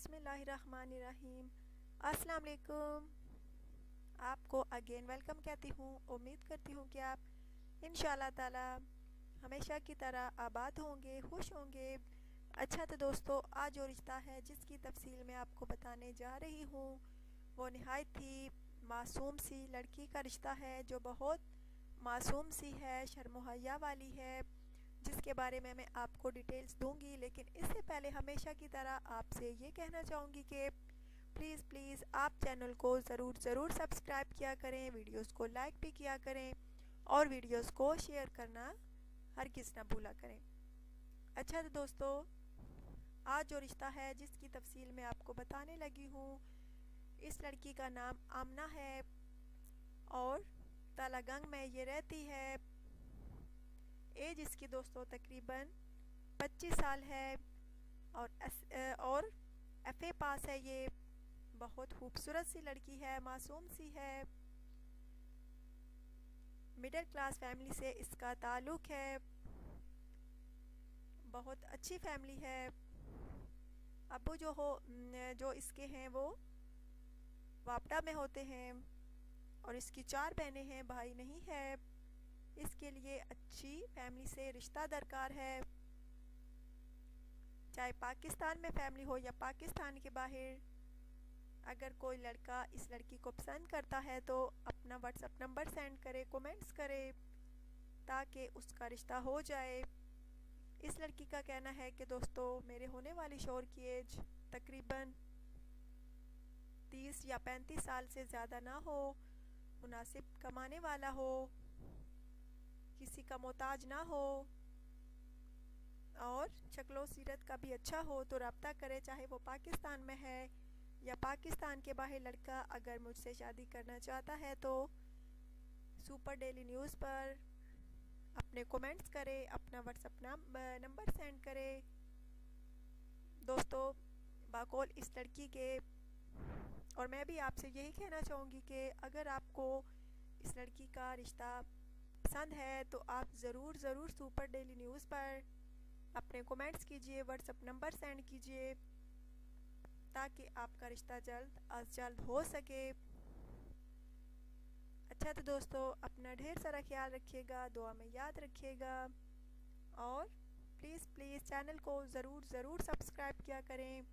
बिस्मिल्लाहिर्रहमानिर्रहीम। अस्सलाम वालेकुम। आपको अगेन वेलकम कहती हूँ। उम्मीद करती हूँ कि आप इंशाल्लाह ताला हमेशा की तरह आबाद होंगे, खुश होंगे। अच्छा तो दोस्तों, आज जो रिश्ता है जिसकी तफसील मैं आपको बताने जा रही हूँ वो नहायत ही मासूम सी लड़की का रिश्ता है, जो बहुत मासूम सी है, शर्म-ओ-हया वाली है, जिसके बारे में मैं आपको डिटेल्स दूंगी। लेकिन इससे पहले हमेशा की तरह आपसे ये कहना चाहूँगी कि प्लीज़ आप चैनल को ज़रूर सब्सक्राइब किया करें, वीडियोस को लाइक भी किया करें और वीडियोस को शेयर करना हरगिज़ ना भूला करें। अच्छा तो दोस्तों, आज जो रिश्ता है जिसकी तफसील मैं आपको बताने लगी हूँ, इस लड़की का नाम आमना है और तालागंग में ये रहती है। एज इसकी दोस्तों तकरीबन 25 साल है और FA पास है। ये बहुत खूबसूरत सी लड़की है, मासूम सी है। मिडिल क्लास फैमिली से इसका ताल्लुक़ है, बहुत अच्छी फैमिली है। अब्बू जो इसके हैं वो वापडा में होते हैं और इसकी 4 बहनें हैं, भाई नहीं है। इसके लिए अच्छी फैमिली से रिश्ता दरकार है, चाहे पाकिस्तान में फैमिली हो या पाकिस्तान के बाहर। अगर कोई लड़का इस लड़की को पसंद करता है तो अपना व्हाट्सएप नंबर सेंड करे, कमेंट्स करे ताकि उसका रिश्ता हो जाए। इस लड़की का कहना है कि दोस्तों, मेरे होने वाली शौहर की एज तकरीबन 30 या 35 साल से ज़्यादा ना हो, मुनासिब कमाने वाला हो, किसी का मोहताज ना हो और शक्लो सीरत का भी अच्छा हो तो रब्ता करे, चाहे वो पाकिस्तान में है या पाकिस्तान के बाहर। लड़का अगर मुझसे शादी करना चाहता है तो सुपर डेली न्यूज़ पर अपने कमेंट्स करे, अपना व्हाट्सएप नंबर सेंड करे। दोस्तों, बाकौल इस लड़की के और मैं भी आपसे यही कहना चाहूँगी कि अगर आपको इस लड़की का रिश्ता पसंद है तो आप ज़रूर सुपर डेली न्यूज़ पर अपने कमेंट्स कीजिए, व्हाट्सएप नंबर सेंड कीजिए ताकि आपका रिश्ता जल्द अज जल्द हो सके। अच्छा तो दोस्तों, अपना ढेर सारा ख्याल रखिएगा, दुआ में याद रखिएगा और प्लीज़ चैनल को ज़रूर सब्सक्राइब किया करें,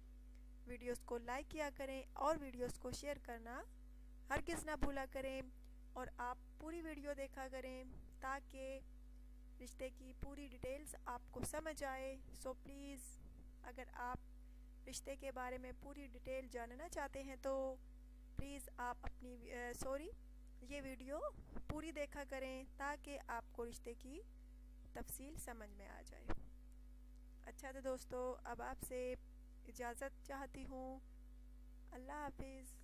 वीडियोस को लाइक किया करें और वीडियोस को शेयर करना हरगिज़ ना भूला करें। और आप पूरी वीडियो देखा करें ताकि रिश्ते की पूरी डिटेल्स आपको समझ आए। सो प्लीज़, अगर आप रिश्ते के बारे में पूरी डिटेल जानना चाहते हैं तो प्लीज़ आप ये वीडियो पूरी देखा करें ताकि आपको रिश्ते की तफसील समझ में आ जाए। अच्छा तो दोस्तों, अब आपसे इजाज़त चाहती हूँ। अल्लाह हाफिज़।